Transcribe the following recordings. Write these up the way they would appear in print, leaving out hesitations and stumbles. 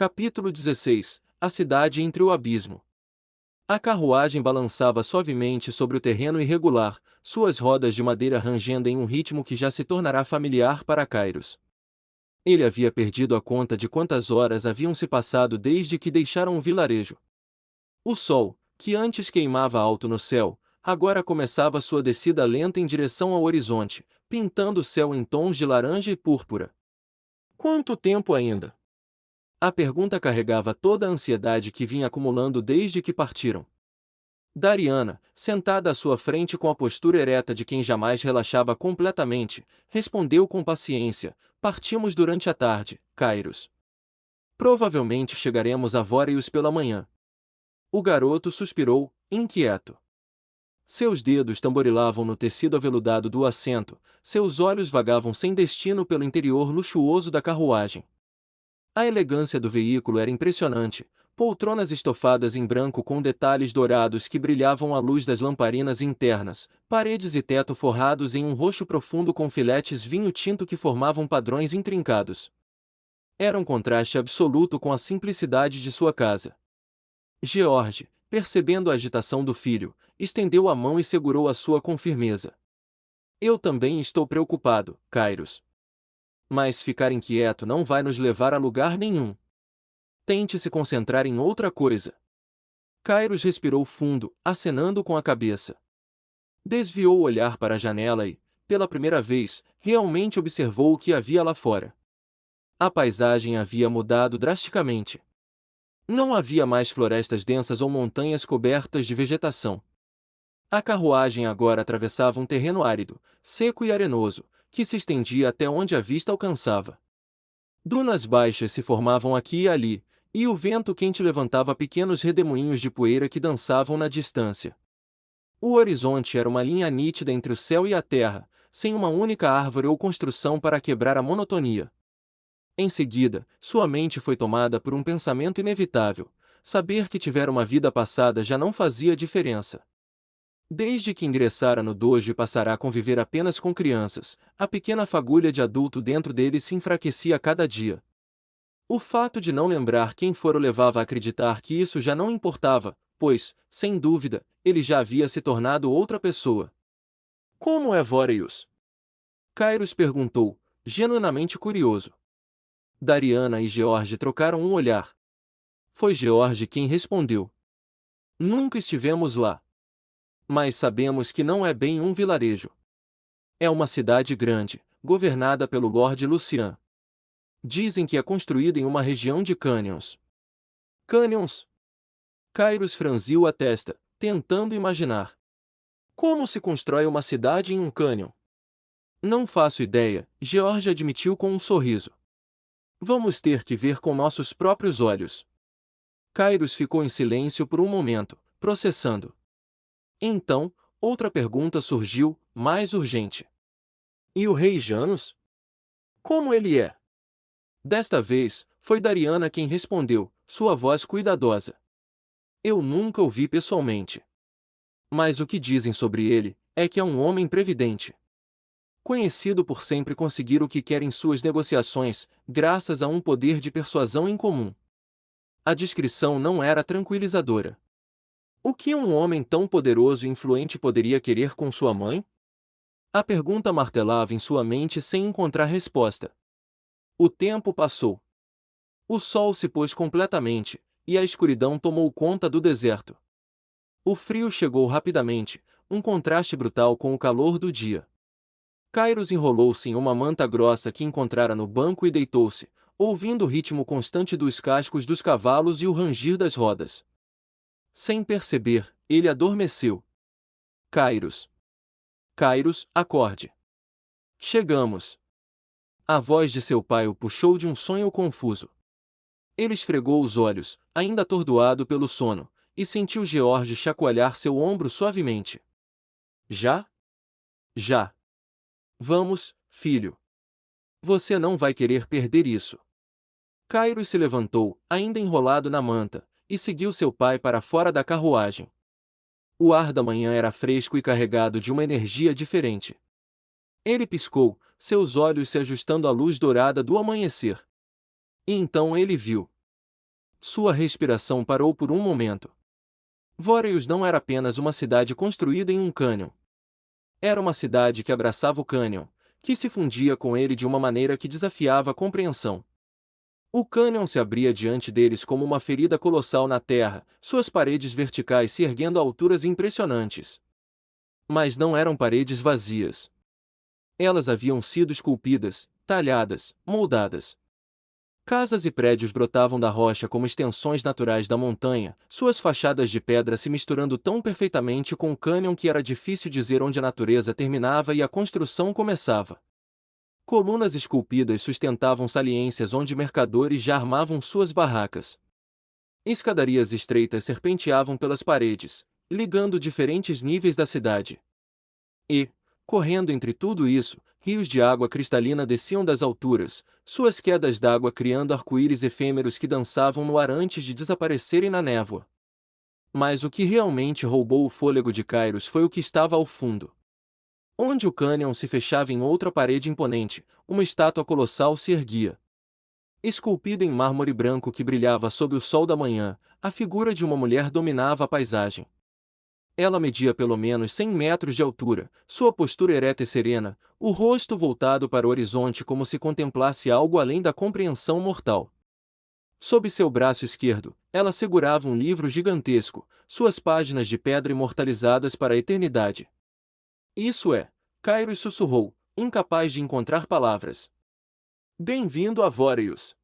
Capítulo 16. A cidade entre o abismo. A carruagem balançava suavemente sobre o terreno irregular, suas rodas de madeira rangendo em um ritmo que já se tornará familiar para Kairos. Ele havia perdido a conta de quantas horas haviam se passado desde que deixaram o vilarejo. O sol, que antes queimava alto no céu, agora começava sua descida lenta em direção ao horizonte, pintando o céu em tons de laranja e púrpura. Quanto tempo ainda? A pergunta carregava toda a ansiedade que vinha acumulando desde que partiram. Dariana, sentada à sua frente com a postura ereta de quem jamais relaxava completamente, respondeu com paciência: partimos durante a tarde, Kairos. Provavelmente chegaremos a Vóreos pela manhã. O garoto suspirou, inquieto. Seus dedos tamborilavam no tecido aveludado do assento, seus olhos vagavam sem destino pelo interior luxuoso da carruagem. A elegância do veículo era impressionante, poltronas estofadas em branco com detalhes dourados que brilhavam à luz das lamparinas internas, paredes e teto forrados em um roxo profundo com filetes vinho tinto que formavam padrões intrincados. Era um contraste absoluto com a simplicidade de sua casa. George, percebendo a agitação do filho, estendeu a mão e segurou a sua com firmeza. Eu também estou preocupado, Kairos. Mas ficar inquieto não vai nos levar a lugar nenhum. Tente se concentrar em outra coisa. Kairos respirou fundo, acenando com a cabeça. Desviou o olhar para a janela e, pela primeira vez, realmente observou o que havia lá fora. A paisagem havia mudado drasticamente. Não havia mais florestas densas ou montanhas cobertas de vegetação. A carruagem agora atravessava um terreno árido, seco e arenoso, que se estendia até onde a vista alcançava. Dunas baixas se formavam aqui e ali, e o vento quente levantava pequenos redemoinhos de poeira que dançavam na distância. O horizonte era uma linha nítida entre o céu e a terra, sem uma única árvore ou construção para quebrar a monotonia. Em seguida, sua mente foi tomada por um pensamento inevitável: saber que tivera uma vida passada já não fazia diferença. Desde que ingressara no dojo e passara a conviver apenas com crianças, a pequena fagulha de adulto dentro dele se enfraquecia a cada dia. O fato de não lembrar quem fora o levava a acreditar que isso já não importava, pois, sem dúvida, ele já havia se tornado outra pessoa. Como é Vóreos? Kairos perguntou, genuinamente curioso. Dariana e George trocaram um olhar. Foi George quem respondeu. Nunca estivemos lá. Mas sabemos que não é bem um vilarejo. É uma cidade grande, governada pelo Lord Lucian. Dizem que é construída em uma região de cânions. Cânions? Kairos franziu a testa, tentando imaginar. Como se constrói uma cidade em um cânion? Não faço ideia, George admitiu com um sorriso. Vamos ter que ver com nossos próprios olhos. Kairos ficou em silêncio por um momento, processando. Então, outra pergunta surgiu, mais urgente. E o rei Janus? Como ele é? Desta vez, foi Dariana quem respondeu, sua voz cuidadosa. Eu nunca o vi pessoalmente. Mas o que dizem sobre ele é que é um homem previdente. Conhecido por sempre conseguir o que quer em suas negociações, graças a um poder de persuasão incomum. A descrição não era tranquilizadora. O que um homem tão poderoso e influente poderia querer com sua mãe? A pergunta martelava em sua mente sem encontrar resposta. O tempo passou. O sol se pôs completamente, e a escuridão tomou conta do deserto. O frio chegou rapidamente, um contraste brutal com o calor do dia. Kairos enrolou-se em uma manta grossa que encontrara no banco e deitou-se, ouvindo o ritmo constante dos cascos dos cavalos e o rangir das rodas. Sem perceber, ele adormeceu. Kairos. Kairos, acorde. Chegamos. A voz de seu pai o puxou de um sonho confuso. Ele esfregou os olhos, ainda atordoado pelo sono, e sentiu George chacoalhar seu ombro suavemente. Já? Já. Vamos, filho. Você não vai querer perder isso. Kairos se levantou, ainda enrolado na manta, e seguiu seu pai para fora da carruagem. O ar da manhã era fresco e carregado de uma energia diferente. Ele piscou, seus olhos se ajustando à luz dourada do amanhecer. E então ele viu. Sua respiração parou por um momento. Voreus não era apenas uma cidade construída em um cânion. Era uma cidade que abraçava o cânion, que se fundia com ele de uma maneira que desafiava a compreensão. O cânion se abria diante deles como uma ferida colossal na terra, suas paredes verticais se erguendo a alturas impressionantes. Mas não eram paredes vazias. Elas haviam sido esculpidas, talhadas, moldadas. Casas e prédios brotavam da rocha como extensões naturais da montanha, suas fachadas de pedra se misturando tão perfeitamente com o cânion que era difícil dizer onde a natureza terminava e a construção começava. Colunas esculpidas sustentavam saliências onde mercadores já armavam suas barracas. Escadarias estreitas serpenteavam pelas paredes, ligando diferentes níveis da cidade. E, correndo entre tudo isso, rios de água cristalina desciam das alturas, suas quedas d'água criando arco-íris efêmeros que dançavam no ar antes de desaparecerem na névoa. Mas o que realmente roubou o fôlego de Kairos foi o que estava ao fundo. Onde o cânion se fechava em outra parede imponente, uma estátua colossal se erguia. Esculpida em mármore branco que brilhava sob o sol da manhã, a figura de uma mulher dominava a paisagem. Ela media pelo menos 100 metros de altura, sua postura ereta e serena, o rosto voltado para o horizonte como se contemplasse algo além da compreensão mortal. Sob seu braço esquerdo, ela segurava um livro gigantesco, suas páginas de pedra imortalizadas para a eternidade. Isso é, Kairos sussurrou, incapaz de encontrar palavras. Bem-vindo a Voreus.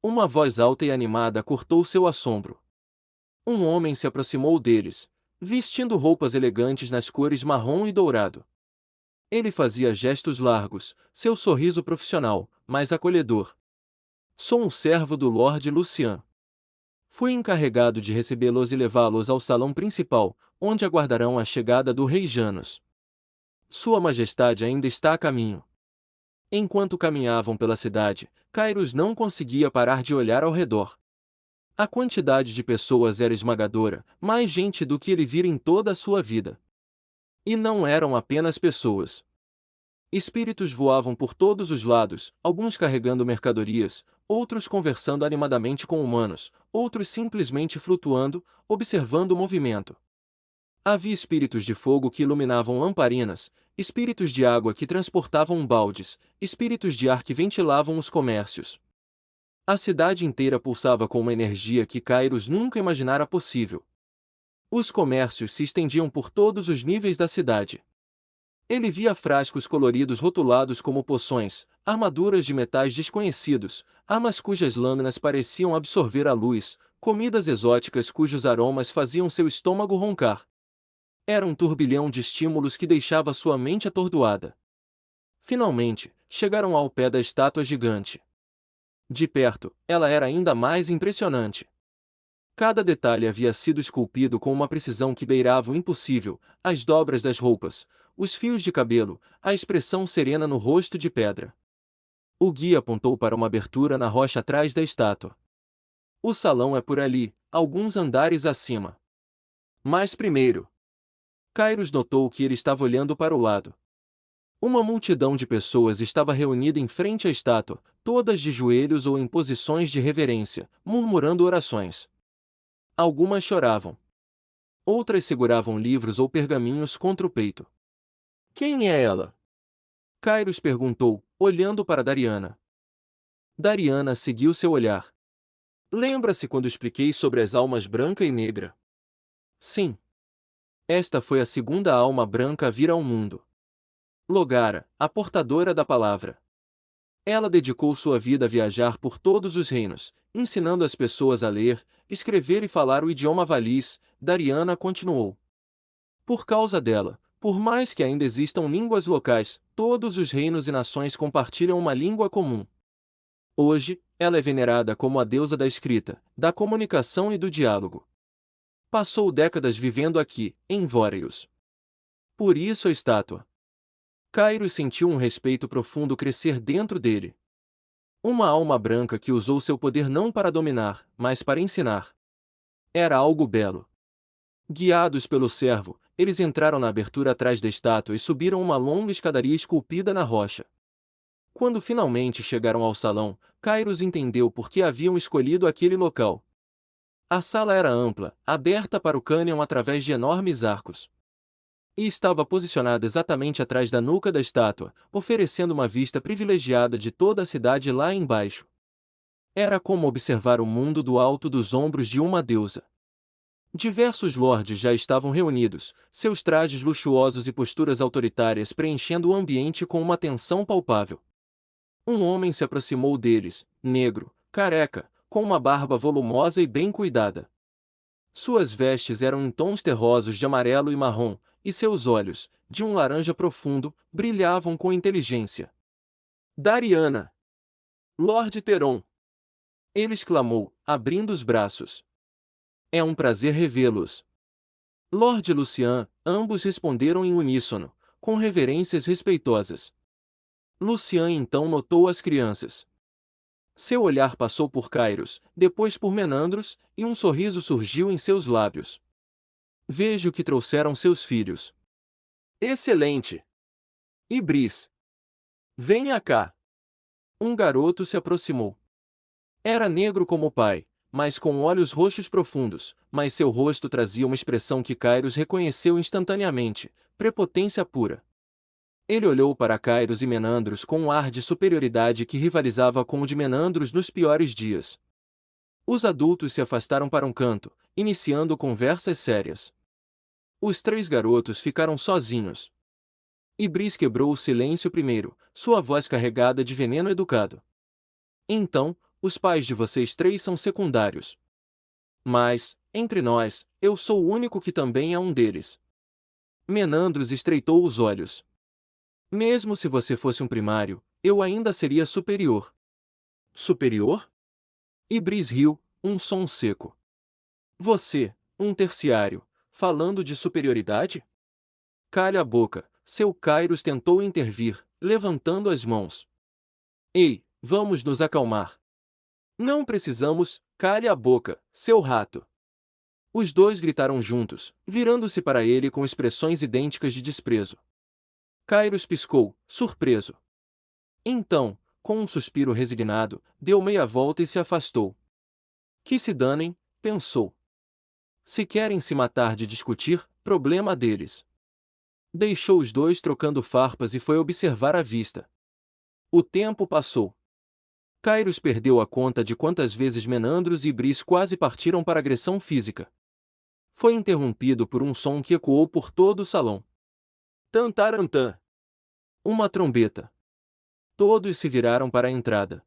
Uma voz alta e animada cortou seu assombro. Um homem se aproximou deles, vestindo roupas elegantes nas cores marrom e dourado. Ele fazia gestos largos, seu sorriso profissional, mas acolhedor. Sou um servo do Lord Lucian. Fui encarregado de recebê-los e levá-los ao salão principal, onde aguardarão a chegada do rei Janos. Sua Majestade ainda está a caminho. Enquanto caminhavam pela cidade, Kairos não conseguia parar de olhar ao redor. A quantidade de pessoas era esmagadora, mais gente do que ele vira em toda a sua vida. E não eram apenas pessoas. Espíritos voavam por todos os lados, alguns carregando mercadorias, outros conversando animadamente com humanos, outros simplesmente flutuando, observando o movimento. Havia espíritos de fogo que iluminavam lamparinas, espíritos de água que transportavam baldes, espíritos de ar que ventilavam os comércios. A cidade inteira pulsava com uma energia que Kairos nunca imaginara possível. Os comércios se estendiam por todos os níveis da cidade. Ele via frascos coloridos rotulados como poções, armaduras de metais desconhecidos, armas cujas lâminas pareciam absorver a luz, comidas exóticas cujos aromas faziam seu estômago roncar. Era um turbilhão de estímulos que deixava sua mente atordoada. Finalmente, chegaram ao pé da estátua gigante. De perto, ela era ainda mais impressionante. Cada detalhe havia sido esculpido com uma precisão que beirava o impossível, as dobras das roupas, os fios de cabelo, a expressão serena no rosto de pedra. O guia apontou para uma abertura na rocha atrás da estátua. O salão é por ali, alguns andares acima. Mas primeiro, Kairos notou que ele estava olhando para o lado. Uma multidão de pessoas estava reunida em frente à estátua, todas de joelhos ou em posições de reverência, murmurando orações. Algumas choravam. Outras seguravam livros ou pergaminhos contra o peito. Quem é ela? Kairos perguntou, olhando para Dariana. Dariana seguiu seu olhar. Lembra-se quando expliquei sobre as almas branca e negra? Sim. Esta foi a segunda alma branca a vir ao mundo. Logara, a portadora da palavra. Ela dedicou sua vida a viajar por todos os reinos, ensinando as pessoas a ler, escrever e falar o idioma Valis. Dariana continuou. Por causa dela, por mais que ainda existam línguas locais, todos os reinos e nações compartilham uma língua comum. Hoje, ela é venerada como a deusa da escrita, da comunicação e do diálogo. Passou décadas vivendo aqui, em Voreus. Por isso a estátua. Kairos sentiu um respeito profundo crescer dentro dele. Uma alma branca que usou seu poder não para dominar, mas para ensinar. Era algo belo. Guiados pelo servo, eles entraram na abertura atrás da estátua e subiram uma longa escadaria esculpida na rocha. Quando finalmente chegaram ao salão, Kairos entendeu por que haviam escolhido aquele local. A sala era ampla, aberta para o cânion através de enormes arcos. E estava posicionada exatamente atrás da nuca da estátua, oferecendo uma vista privilegiada de toda a cidade lá embaixo. Era como observar o mundo do alto dos ombros de uma deusa. Diversos lordes já estavam reunidos, seus trajes luxuosos e posturas autoritárias preenchendo o ambiente com uma tensão palpável. Um homem se aproximou deles, negro, careca, com uma barba volumosa e bem cuidada. Suas vestes eram em tons terrosos de amarelo e marrom, e seus olhos, de um laranja profundo, brilhavam com inteligência. Dariana! Lord Teron! Ele exclamou, abrindo os braços. É um prazer revê-los. Lord Lucian, ambos responderam em uníssono, com reverências respeitosas. Lucian então notou as crianças. Seu olhar passou por Kairos, depois por Menandros, e um sorriso surgiu em seus lábios. Vejo que trouxeram seus filhos. Excelente! Ibris! Venha cá! Um garoto se aproximou. Era negro como o pai, mas com olhos roxos profundos, mas seu rosto trazia uma expressão que Kairos reconheceu instantaneamente, prepotência pura. Ele olhou para Kairos e Menandros com um ar de superioridade que rivalizava com o de Menandros nos piores dias. Os adultos se afastaram para um canto, iniciando conversas sérias. Os três garotos ficaram sozinhos. Ibris quebrou o silêncio primeiro, sua voz carregada de veneno educado. Então, os pais de vocês três são secundários. Mas, entre nós, eu sou o único que também é um deles. Menandros estreitou os olhos. Mesmo se você fosse um primário, eu ainda seria superior. Superior? Ibris riu, um som seco. Você, um terciário, falando de superioridade? Calha a boca, seu Kairos tentou intervir, levantando as mãos. Ei, vamos nos acalmar. Não precisamos, calhe a boca, seu rato. Os dois gritaram juntos, virando-se para ele com expressões idênticas de desprezo. Kairos piscou, surpreso. Então, com um suspiro resignado, deu meia volta e se afastou. Que se danem, pensou. Se querem se matar de discutir, problema deles. Deixou os dois trocando farpas e foi observar a vista. O tempo passou. Kairos perdeu a conta de quantas vezes Menandros e Ibris quase partiram para agressão física. Foi interrompido por um som que ecoou por todo o salão. Tantarantã! Uma trombeta. Todos se viraram para a entrada.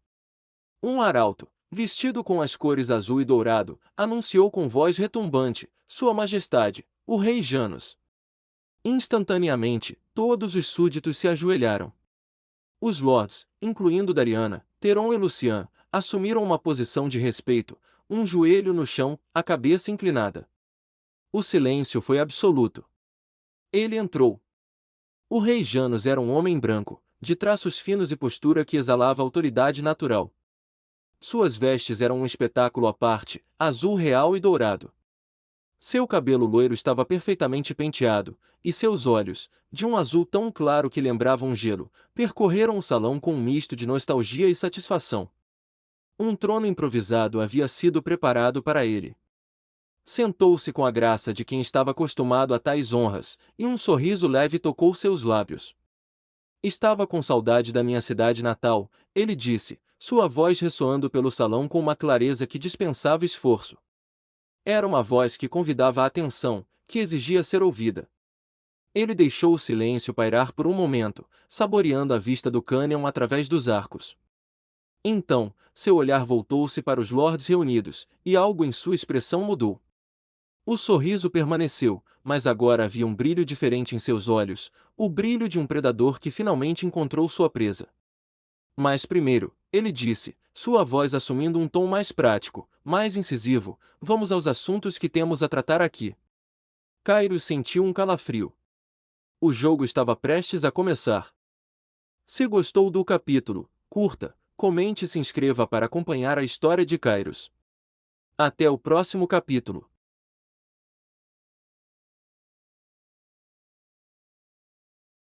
Um arauto, vestido com as cores azul e dourado, anunciou com voz retumbante, Sua Majestade, o Rei Janos. Instantaneamente, todos os súditos se ajoelharam. Os lords, incluindo Dariana, Teron e Lucian, assumiram uma posição de respeito, um joelho no chão, a cabeça inclinada. O silêncio foi absoluto. Ele entrou. O rei Janos era um homem branco, de traços finos e postura que exalava autoridade natural. Suas vestes eram um espetáculo à parte, azul real e dourado. Seu cabelo loiro estava perfeitamente penteado, e seus olhos, de um azul tão claro que lembravam gelo, percorreram o salão com um misto de nostalgia e satisfação. Um trono improvisado havia sido preparado para ele. Sentou-se com a graça de quem estava acostumado a tais honras, e um sorriso leve tocou seus lábios. Estava com saudade da minha cidade natal, ele disse, sua voz ressoando pelo salão com uma clareza que dispensava esforço. Era uma voz que convidava a atenção, que exigia ser ouvida. Ele deixou o silêncio pairar por um momento, saboreando a vista do cânion através dos arcos. Então, seu olhar voltou-se para os lords reunidos, e algo em sua expressão mudou. O sorriso permaneceu, mas agora havia um brilho diferente em seus olhos, o brilho de um predador que finalmente encontrou sua presa. Mas primeiro, ele disse, sua voz assumindo um tom mais prático, mais incisivo, vamos aos assuntos que temos a tratar aqui. Kairos sentiu um calafrio. O jogo estava prestes a começar. Se gostou do capítulo, curta, comente e se inscreva para acompanhar a história de Kairos. Até o próximo capítulo.